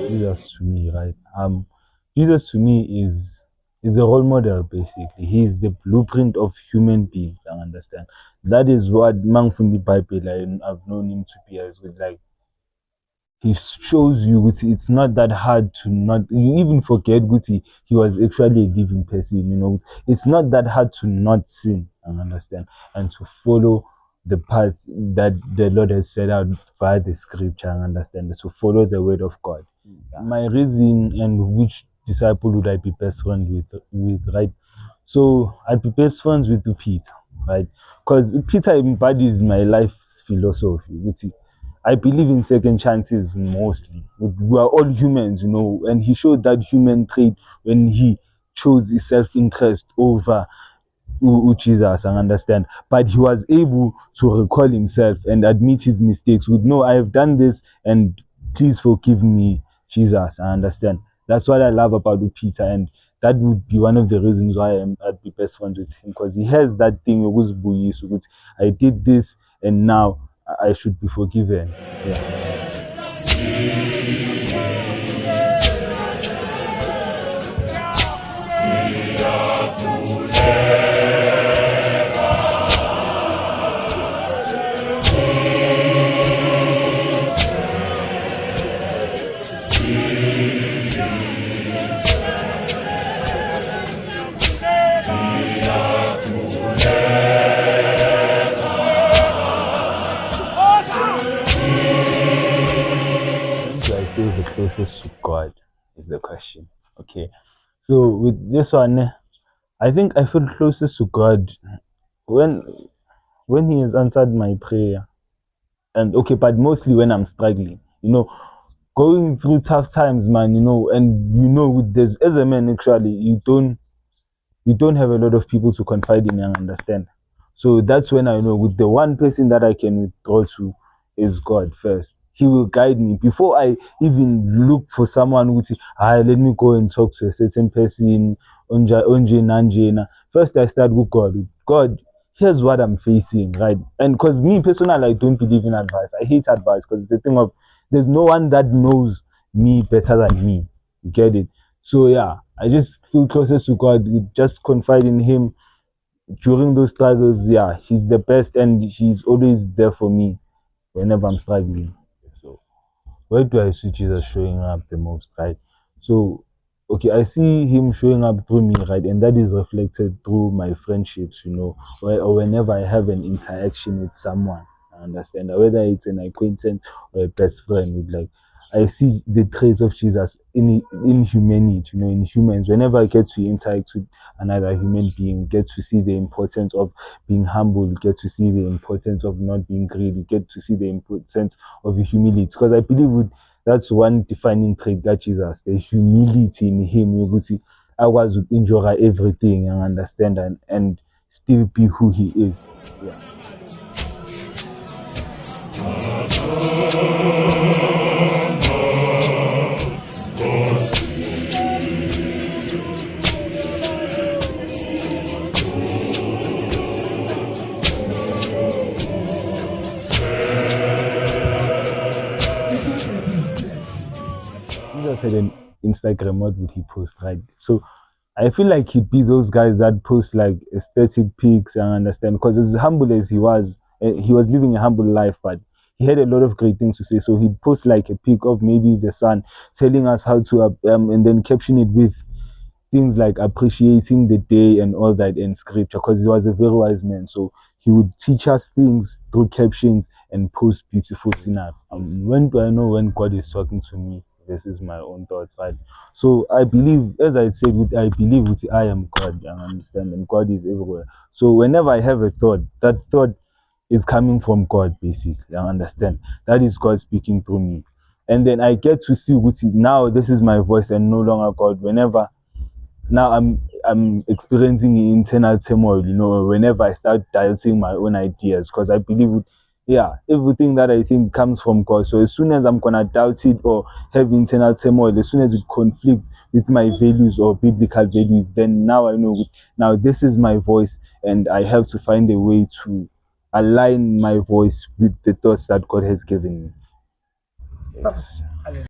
Jesus to me, right? Jesus to me is a role model basically. He is the blueprint of human beings. I understand. That is what Mangfundi Bible I've known him to be as well. Like he shows you it's not that hard to not you even forget Guti he was actually a living person, it's not that hard to not sin and understand and to follow the path that the Lord has set out via the scripture and understand to follow the word of God. My reason and which disciple would I be best friend with right? So I'd be best friends with Peter, right? Because Peter embodies my life's philosophy. I believe in second chances mostly. We are all humans, and he showed that human trait when he chose his self-interest over Jesus, I understand. But he was able to recall himself and admit his mistakes with, no, I have done this and please forgive me, Jesus, I understand. That's what I love about Peter, and that would be one of the reasons why I'd be best friends with him, because he has that thing, I did this and now I should be forgiven. Yeah. The closest to God is the question. Okay, so with this one, I think I feel closest to God when He has answered my prayer, and but mostly when I'm struggling, going through tough times, man, and there's as a man actually you don't have a lot of people to confide in and understand. So that's when I know with the one person that I can withdraw to is God first. He will guide me before I even look for someone who let me go and talk to a certain person. First I start with God. God, here's what I'm facing, right? And because me personally, I don't believe in advice. I hate advice because it's the thing of there's no one that knows me better than me. You get it? So yeah, I just feel closest to God. Just confide in Him during those struggles. Yeah, He's the best, and He's always there for me whenever I'm struggling. So where do I see Jesus showing up the most, right? So I see Him showing up through me, right? And that is reflected through my friendships, or whenever I have an interaction with someone. I understand that whether it's an acquaintance or a best friend, I see the traits of Jesus in humanity, in humans. Whenever I get to interact with another human being, get to see the importance of being humble, get to see the importance of not being greedy, get to see the importance of humility. Because I believe that's one defining trait that Jesus, the humility in Him. You will see, I was enjoy everything and understand and still be who He is. Yeah. Jesus had an Instagram, what would he post, right? So I feel like he'd be those guys that post like aesthetic pics and understand, because as humble as he was living a humble life, but he had a lot of great things to say. So he'd post like a pic of maybe the sun telling us how to and then caption it with things like appreciating the day and all that in scripture, because he was a very wise man. So he would teach us things through captions and post beautiful scenery. When do I know when God is talking to me? This is my own thoughts, right? So I believe, as I said, I believe I am God, and understand, and God is everywhere. So whenever I have a thought, that thought is coming from God, basically. I understand. That is God speaking through me. And then I get to see Guti, now this is my voice and no longer God. Whenever now I'm experiencing internal turmoil, whenever I start doubting my own ideas, because I believe yeah, everything that I think comes from God. So as soon as I'm gonna doubt it or have internal turmoil, as soon as it conflicts with my values or biblical values, then now I know now this is my voice and I have to find a way to align my voice with the thoughts that God has given me. Yes.